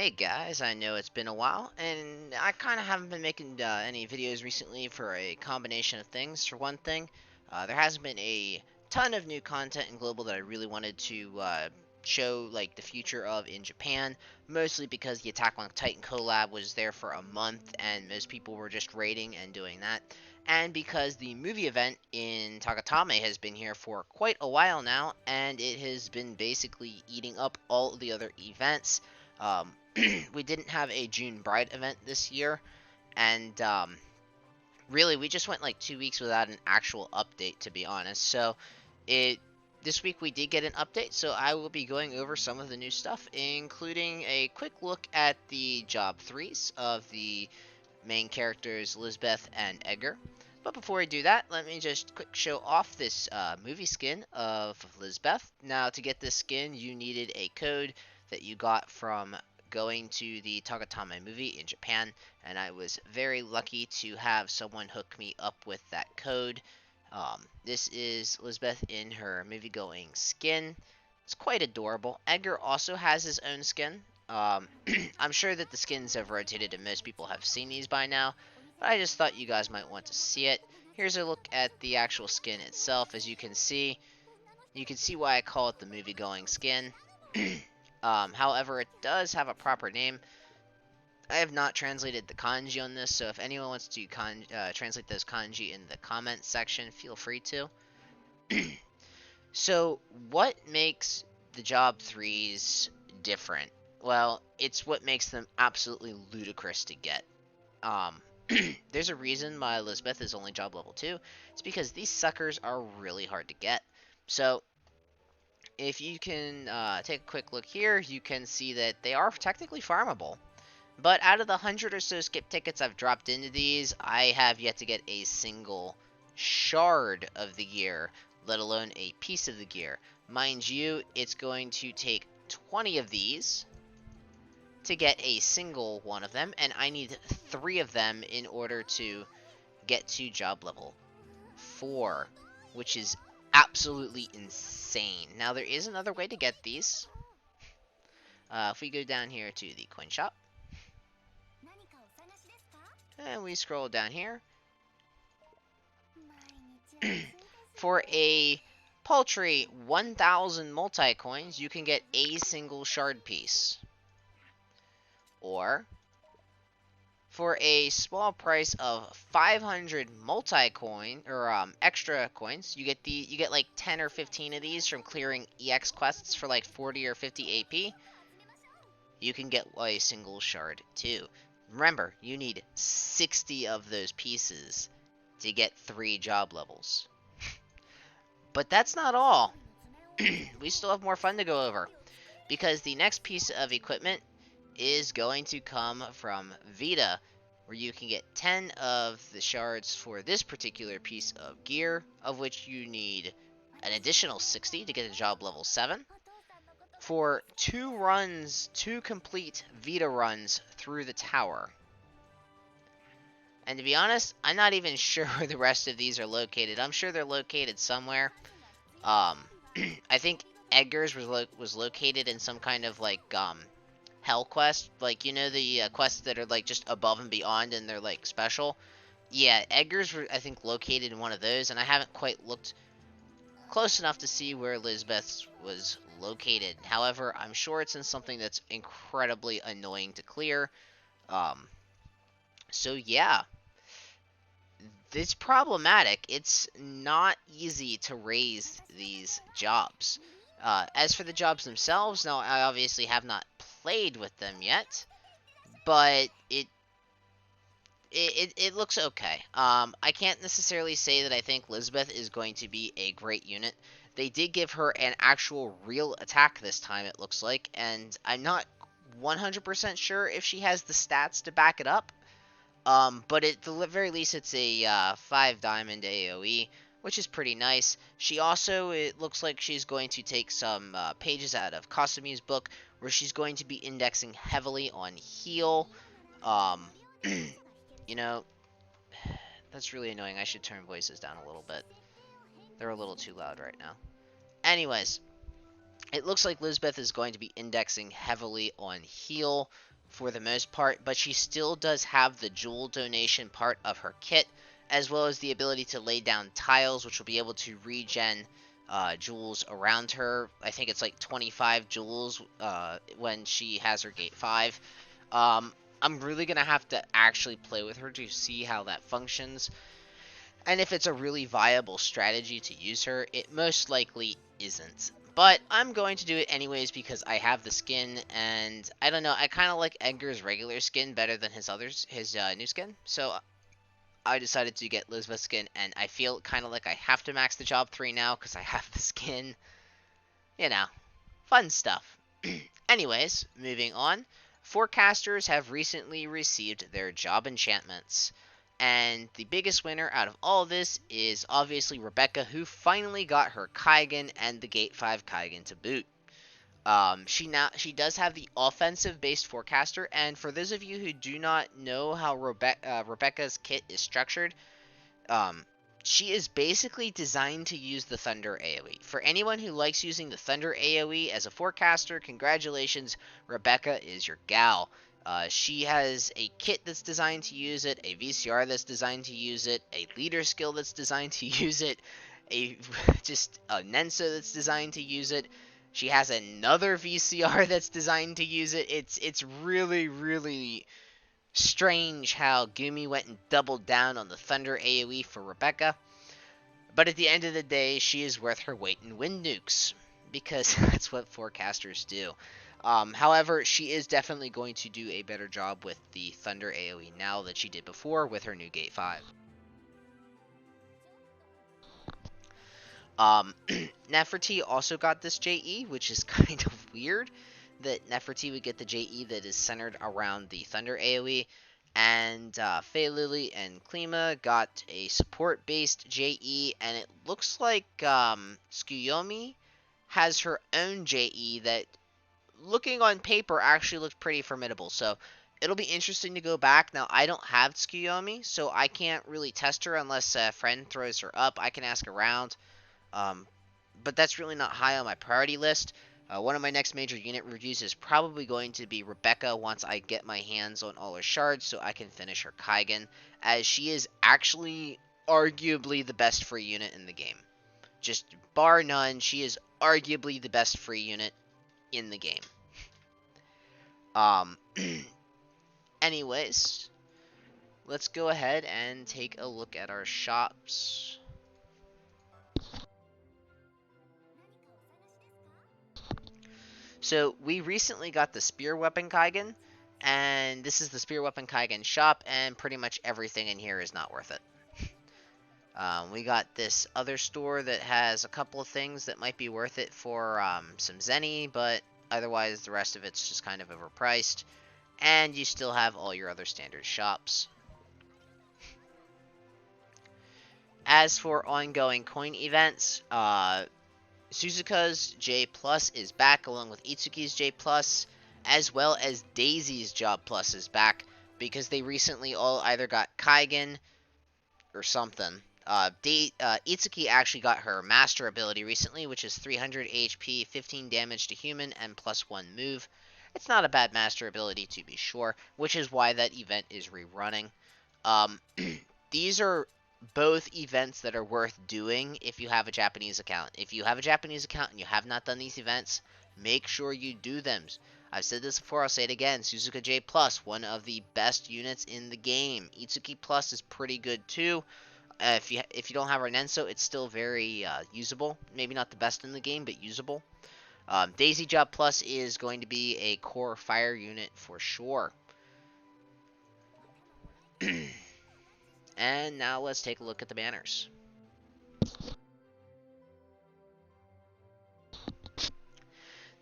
Hey guys, I know it's been a while, and I kind of haven't been making any videos recently for a combination of things. For one thing, there hasn't been a ton of new content in Global that I really wanted to show like the future of in Japan, mostly because the Attack on Titan collab was there for a month, and most people were just raiding and doing that, and because the movie event in Tagatame has been here for quite a while now, and it has been basically eating up all of the other events. We didn't have a June Bride event this year, and really we just went like 2 weeks without an actual update, to be honest. So it this week we did get an update, so I will be going over some of the new stuff, including a quick look at the job threes of the main characters Lisbeth and Edgar. But before I do that, let me just quick show off this movie skin of Lisbeth. Now, to get this skin, you needed a code that you got from going to the Tagatame movie in Japan, and I was very lucky to have someone hook me up with that code. This is Lisbeth in her movie-going skin. It's quite adorable. Edgar also has his own skin. I'm sure that the skins have rotated and most people have seen these by now, but I just thought you guys might want to see it. Here's a look at the actual skin itself. As you can see why I call it the movie-going skin. However, it does have a proper name. I have not translated the kanji on this, so if anyone wants to translate those kanji in the comments section, feel free to. So, what makes the job threes different? Well, it's what makes them absolutely ludicrous to get. Um, there's a reason my Elizabeth is only job level 2. It's because these suckers are really hard to get. So, if you can take a quick look here, you can see that they are technically farmable. But out of the 100 or so skip tickets I've dropped into these, I have yet to get a single shard of the gear, let alone a piece of the gear. Mind you, it's going to take 20 of these to get a single one of them, and I need 3 of them in order to get to job level 4, which is absolutely insane. Now, there is another way to get these. If we go down here to the coin shop, and we scroll down here, for a paltry 1,000 multi-coins, you can get a single shard piece. Or, for a small price of 500 multi-coin, or extra coins, you get like 10 or 15 of these from clearing EX quests for like 40 or 50 AP. You can get a single shard too. Remember, you need 60 of those pieces to get 3 job levels. But that's not all. We still have more fun to go over, because the next piece of equipment is going to come from Vita, where you can get 10 of the shards for this particular piece of gear, of which you need an additional 60 to get a job level 7. For 2 complete Vita runs through the tower. And to be honest, I'm not even sure where the rest of these are located. I'm sure they're located somewhere. I think Edgar's was located in some kind of like hell quest, like you know the quests that are like just above and beyond and they're like special. Yeah, Edgar's were I think located in one of those, and I haven't quite looked close enough to see where Elizabeth's was located. However, I'm sure it's in something that's incredibly annoying to clear. Um, so yeah, it's problematic. It's not easy to raise these jobs. As for the jobs themselves, now I obviously have not played with them yet, but it looks okay. I can't necessarily say that I think Lisbeth is going to be a great unit. They did give her an actual real attack this time, it looks like, and I'm not 100% sure if she has the stats to back it up. But at the very least, it's a 5 diamond AoE, which is pretty nice. She also, it looks like she's going to take some pages out of Kasumi's book, where she's going to be indexing heavily on heal. Um, you know, that's really annoying. I should turn voices down a little bit. They're a little too loud right now. Anyways, It looks like Lisbeth is going to be indexing heavily on heal for the most part, but she still does have the jewel donation part of her kit, as well as the ability to lay down tiles, which will be able to regen jewels around her. I think it's like 25 jewels when she has her gate 5. I'm really going to have to actually play with her to see how that functions. And if it's a really viable strategy to use her, it most likely isn't. But I'm going to do it anyways because I have the skin, and I don't know, I kind of like Edgar's regular skin better than his new skin. So I decided to get Lisbeth's skin, and I feel kind of like I have to max the job 3 now because I have the skin. You know, fun stuff. Anyways, moving on. Forecasters have recently received their job enchantments. And the biggest winner out of all this is obviously Rebecca, who finally got her Kaigen and the Gate 5 Kaigen to boot. She does have the offensive based forecaster, and for those of you who do not know how Rebecca's kit is structured, um, she is basically designed to use the Thunder AoE. For anyone who likes using the Thunder AoE as a forecaster, congratulations, Rebecca is your gal. She has a kit that's designed to use it, a VCR that's designed to use it, a leader skill that's designed to use it, a just a Nenso that's designed to use it. She has another VCR that's designed to use it. It's really strange how Gumi went and doubled down on the Thunder AoE for Rebecca. But at the end of the day, she is worth her weight in wind nukes, because that's what forecasters do. However, she is definitely going to do a better job with the Thunder AoE now than she did before with her new Gate 5. Neferti also got this JE, which is kind of weird that Neferti would get the JE that is centered around the Thunder AoE. And Fei Lily and Klima got a support-based JE, and it looks like Tsukuyomi has her own JE that, looking on paper, actually looks pretty formidable. So it'll be interesting to go back. Now, I don't have Tsukuyomi, so I can't really test her unless a friend throws her up. I can ask around. Um, but that's really not high on my priority list. One of my next major unit reviews is probably going to be Rebecca once I get my hands on all her shards so I can finish her Kaigen, as she is actually arguably the best free unit in the game. Just bar none, she is arguably the best free unit in the game. Um, anyways, let's go ahead and take a look at our shops. So we recently got the Spear Weapon Kaigen, and this is the Spear Weapon Kaigen shop, and pretty much everything in here is not worth it. We got this other store that has a couple of things that might be worth it for some Zenny, but otherwise the rest of it's just kind of overpriced. And you still have all your other standard shops. As for ongoing coin events, Suzuka's J Plus is back along with Itsuki's J Plus, as well as Daisy's Job Plus is back, because they recently all either got Kaigen or something. Itsuki actually got her Master ability recently, which is 300 HP, 15 damage to human, and +1 move. It's not a bad Master ability to be sure, which is why that event is rerunning. These are both events that are worth doing if you have a Japanese account. If you have a Japanese account and you have not done these events, make sure you do them. I've said this before, I'll say it again. Suzuka J Plus, one of the best units in the game. Itsuki Plus is pretty good too. If you don't have our Nenso, it's still very usable. Maybe not the best in the game, but usable. Daisy Job Plus is going to be a core fire unit for sure. And now let's take a look at the banners.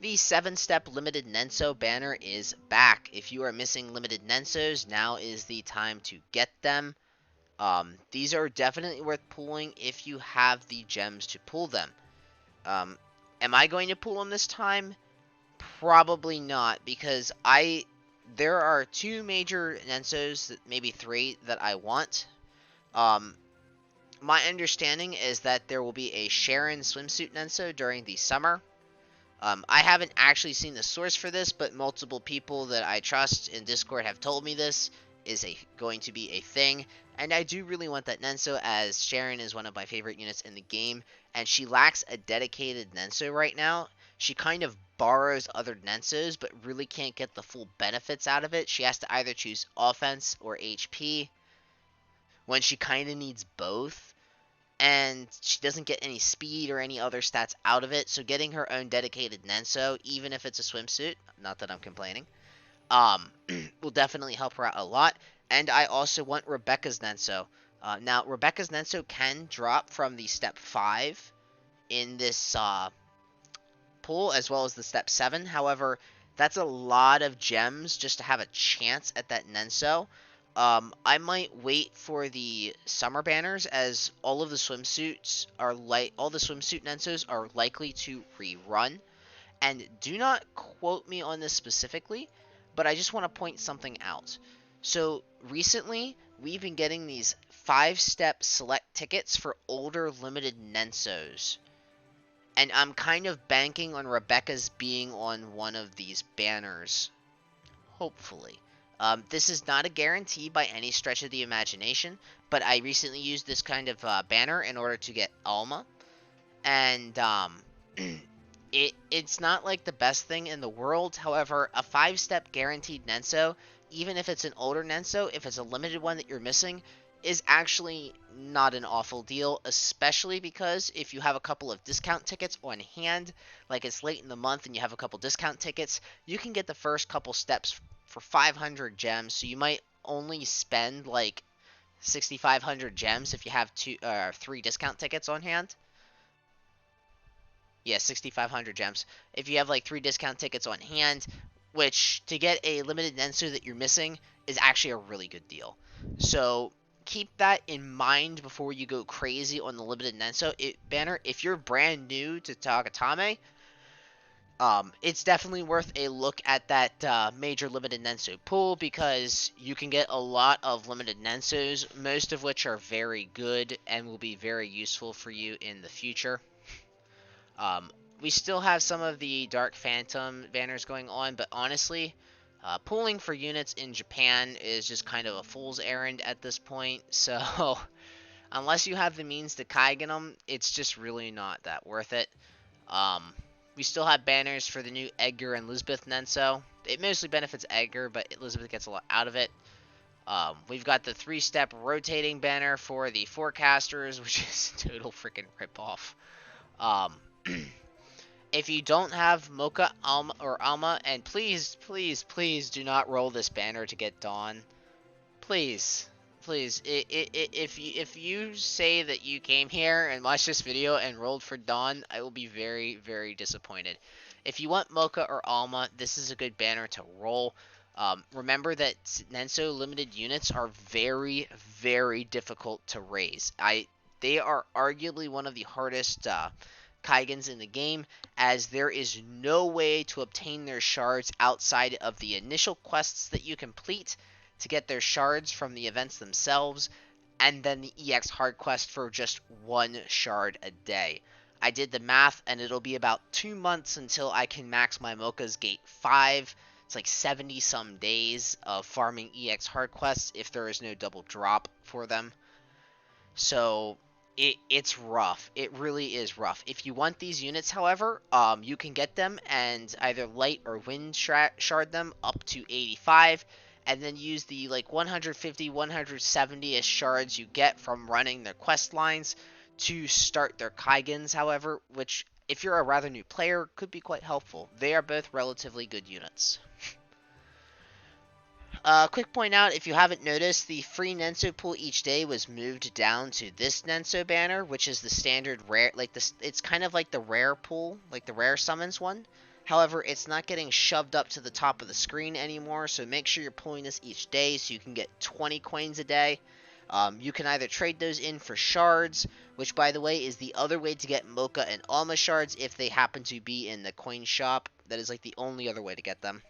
The 7-step limited Nenso banner is back. If you are missing limited Nensos, now is the time to get them. These are definitely worth pulling if you have the gems to pull them. Am I going to pull them this time? Probably not, because there are 2 major Nensos, maybe 3, that I want. My understanding is that there will be a Sharon swimsuit Nenso during the summer. I haven't actually seen the source for this, but multiple people that I trust in Discord have told me this is going to be a thing. And I do really want that Nenso, as Sharon is one of my favorite units in the game, and she lacks a dedicated Nenso right now. She kind of borrows other Nensos, but really can't get the full benefits out of it. She has to either choose offense or HP, when she kind of needs both, and she doesn't get any speed or any other stats out of it. So getting her own dedicated Nenso, even if it's a swimsuit, not that I'm complaining, um, will definitely help her out a lot. And I also want Rebecca's Nenso. Now, Rebecca's Nenso can drop from the step 5 in this pool, as well as the step 7. However, that's a lot of gems just to have a chance at that Nenso. I might wait for the summer banners, as all of the swimsuits are all the swimsuit Nensos are likely to rerun. And do not quote me on this specifically, but I just want to point something out. So recently, we've been getting these 5-step select tickets for older limited Nensos. And I'm kind of banking on Rebecca's being on one of these banners. Hopefully. This is not a guarantee by any stretch of the imagination, but I recently used this kind of banner in order to get Alma. And it's not like the best thing in the world. However, a 5-step guaranteed Nenso, even if it's an older Nenso, if it's a limited one that you're missing, is actually not an awful deal, especially because if you have a couple of discount tickets on hand, like it's late in the month and you have a couple discount tickets, you can get the first couple steps for 500 gems. So you might only spend like 6,500 gems if you have 3 discount tickets on hand. Yeah, 6,500 gems. If you have like 3 discount tickets on hand, which to get a limited Nensu that you're missing is actually a really good deal. So keep that in mind before you go crazy on the limited Nenso banner. If you're brand new to Tagatame, it's definitely worth a look at that major limited Nenso pool, because you can get a lot of limited Nensos, most of which are very good and will be very useful for you in the future. Um, we still have some of the Dark Phantom banners going on, but honestly, pulling for units in Japan is just kind of a fool's errand at this point. So, unless you have the means to Kaigen them, it's just really not that worth it. Um, we still have banners for the new Edgar and Elizabeth Nenso. It mostly benefits Edgar, but Elizabeth gets a lot out of it. We've got the 3-step rotating banner for the forecasters, which is a total freaking ripoff. Um, if you don't have Mocha Alma or Alma, and please, please, please do not roll this banner to get Dawn. Please, please. If you say that you came here and watched this video and rolled for Dawn, I will be very, very disappointed. If you want Mocha or Alma, this is a good banner to roll. Remember that Nenso limited units are very, very difficult to raise. They are arguably one of the hardest Kaigens in the game, as there is no way to obtain their shards outside of the initial quests that you complete to get their shards from the events themselves, and then the EX hard quest for just 1 shard a day. I did the math, and it'll be about 2 months until I can max my Mocha's Gate 5. It's like 70 some days of farming EX hard quests if there is no double drop for them. So it's rough. It really is rough. If you want these units, however, you can get them and either light or wind shard them up to 85, and then use the like 150, 170ish shards you get from running their quest lines to start their Kaigens, however, which, if you're a rather new player, could be quite helpful. They are both relatively good units. Quick point out, if you haven't noticed, the free Nenso pool each day was moved down to this Nenso banner, which is the standard rare, like this, it's kind of like the rare pool, like the rare summons one. However, it's not getting shoved up to the top of the screen anymore, so make sure you're pulling this each day so you can get 20 coins a day. You can either trade those in for shards, which, by the way, is the other way to get Mocha and Alma shards if they happen to be in the coin shop. That is like the only other way to get them,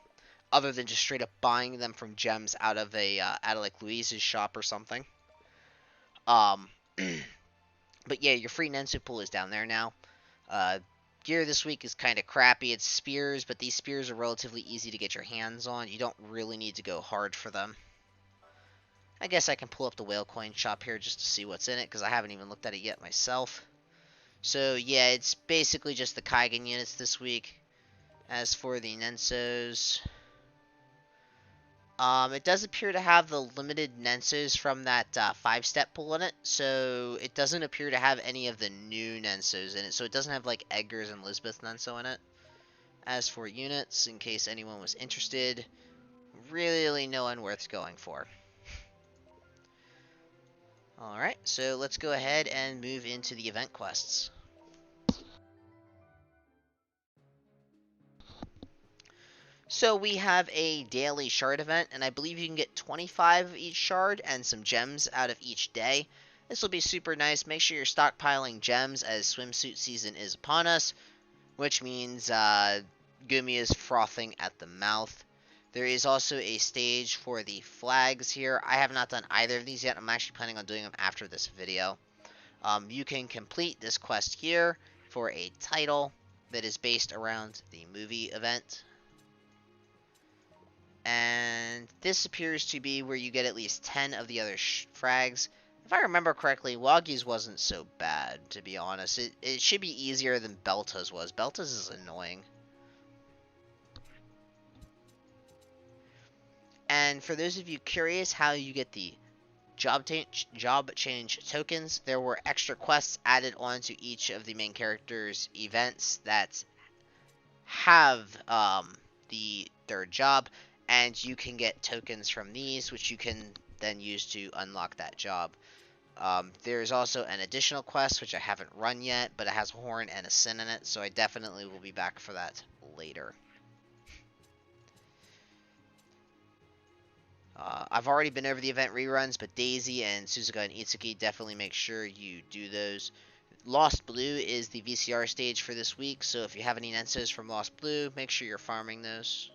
other than just straight up buying them from gems out of like Louise's shop or something. But yeah, your free Nensu pool is down there now. Gear this week is kind of crappy. It's spears, but these spears are relatively easy to get your hands on. You don't really need to go hard for them. I guess I can pull up the whale coin shop here just to see what's in it, because I haven't even looked at it yet myself. So yeah, it's basically just the Kaigen units this week. As for the Nensos, it does appear to have the limited Nensos from that 5-step pull in it, so it doesn't appear to have any of the new Nensos in it, so it doesn't have like Edgar's and Lisbeth Nenso in it. As for units, in case anyone was interested, really no one worth going for. Alright, so let's go ahead and move into the event quests. So we have a daily shard event, and I believe you can get 25 of each shard and some gems out of each day. This will be super nice. Make sure you're stockpiling gems as swimsuit season is upon us, which means Gumi is frothing at the mouth. There is also a stage for the flags here. I have not done either of these yet. I'm actually planning on doing them after this video. You can complete this quest here for a title that is based around the movie event. And this appears to be where you get at least 10 of the other frags. If I remember correctly, Wagi's wasn't so bad, to be honest. It should be easier than Belta's was. Belta's is annoying. And for those of you curious how you get the job change tokens, there were extra quests added onto each of the main characters' events that have the third job, and you can get tokens from these, which you can then use to unlock that job. There's also an additional quest, which I haven't run yet, but it has a horn and a sin in it, so I definitely will be back for that later. I've already been over the event reruns, but Daisy and Suzuka and Itsuki, definitely make sure you do those. Lost Blue is the VCR stage for this week, so if you have any Nensos from Lost Blue, make sure you're farming those.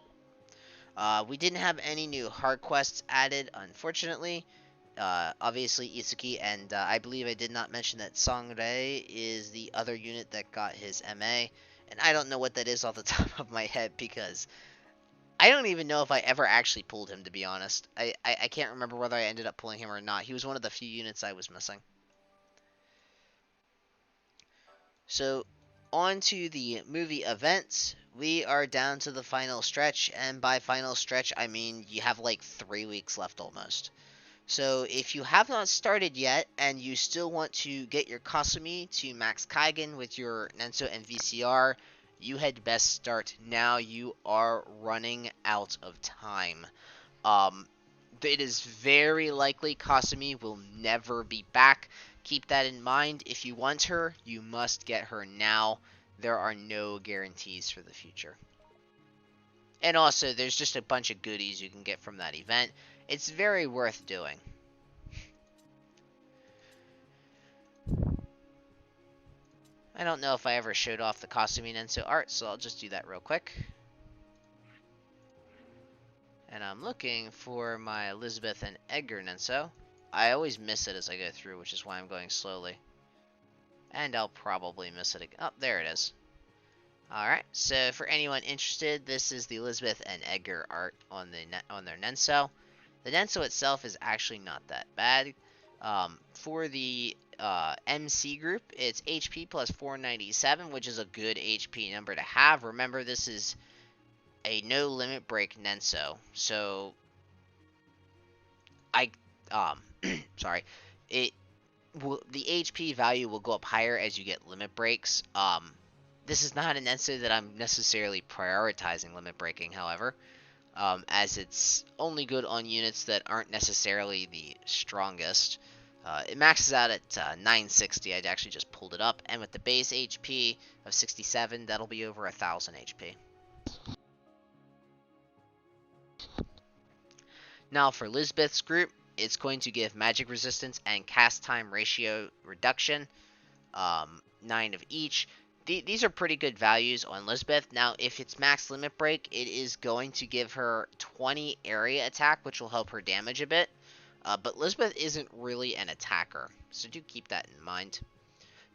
We didn't have any new hard quests added, unfortunately. Obviously Itsuki, and I believe I did not mention that Sangre is the other unit that got his MA, and I don't know what that is off the top of my head because I don't even know if I ever actually pulled him, to be honest. I can't remember whether I ended up pulling him or not. He was one of the few units I was missing. So, on to the movie events. We are down to the final stretch, and by final stretch, I mean you have like 3 weeks left almost. So, if you have not started yet, and you still want to get your Kasumi to max Kaigen with your Nenso and VCR, you had best start now. You are running out of time. Um, it is very likely Kasumi will never be back. Keep that in mind. If you want her, you must get her now. There are no guarantees for the future. And also, there's just a bunch of goodies you can get from that event. It's very worth doing. I don't know if I ever showed off the Kasumi Nenso art, so I'll just do that real quick. And I'm looking for my Elizabeth and Edgar Nenso. I always miss it as I go through, which is why I'm going slowly. And I'll probably miss it again. Oh, there it is. Alright, so for anyone interested, this is the Elizabeth and Edgar art on their Nenso. The Nenso itself is actually not that bad. For the MC group, it's HP plus 497, which is a good HP number to have. Remember, this is a no limit break Nenso, so sorry, the HP value will go up higher as you get limit breaks. This is not an Nenso that I'm necessarily prioritizing limit breaking, however, as it's only good on units that aren't necessarily the strongest. It maxes out at 960. I actually just pulled it up, and with the base HP of 67, that'll be over 1000 HP. Now for Lisbeth's group, it's going to give magic resistance and cast time ratio reduction, 9 of each. These are pretty good values on Lisbeth. Now, if it's max limit break, it is going to give her 20 area attack, which will help her damage a bit. But Lisbeth isn't really an attacker, so do keep that in mind.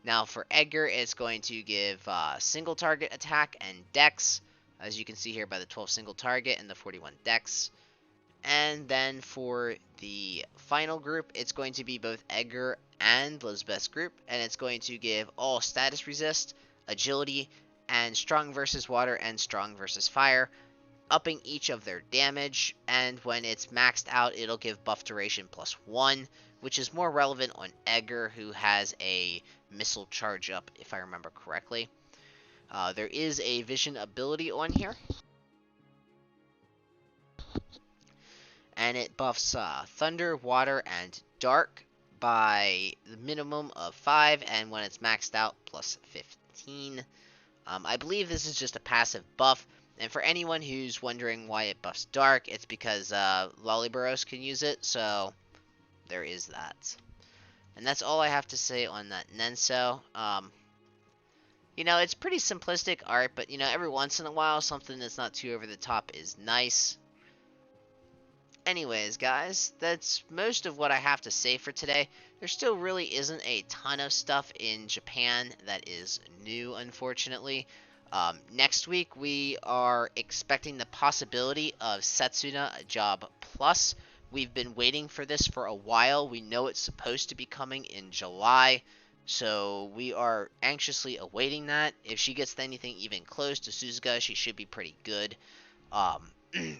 Now for Edgar, it's going to give single target attack and dex, as you can see here by the 12 single target and the 41 dex. And then for the final group, it's going to be both Edgar and Lisbeth's group, and it's going to give all status resist, agility, and strong versus water and strong versus fire, upping each of their damage, and when it's maxed out, it'll give buff duration +1, which is more relevant on Edgar, who has a missile charge up, if I remember correctly. There is a vision ability on here, and it buffs thunder, water, and dark by the minimum of 5, and when it's maxed out, +15. I believe this is just a passive buff, and for anyone who's wondering why it buffs dark, it's because Lolliboros can use it, so there is that. And that's all I have to say on that Nenso. It's pretty simplistic art, but, every once in a while, something that's not too over the top is nice. Anyways, guys, that's most of what I have to say for today. There still really isn't a ton of stuff in Japan that is new, unfortunately. Next week, we are expecting the possibility of Setsuna Job Plus. We've been waiting for this for a while. We know it's supposed to be coming in July, so we are anxiously awaiting that. If she gets anything even close to Suzuka, she should be pretty good.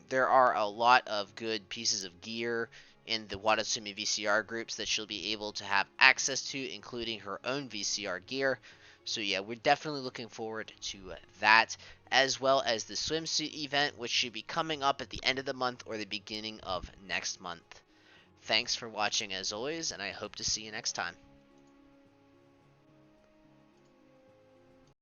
There are a lot of good pieces of gear in the Watatsumi VCR groups that she'll be able to have access to, including her own VCR gear. So yeah, we're definitely looking forward to that, as well as the swimsuit event, which should be coming up at the end of the month or the beginning of next month. Thanks for watching as always, and I hope to see you next time.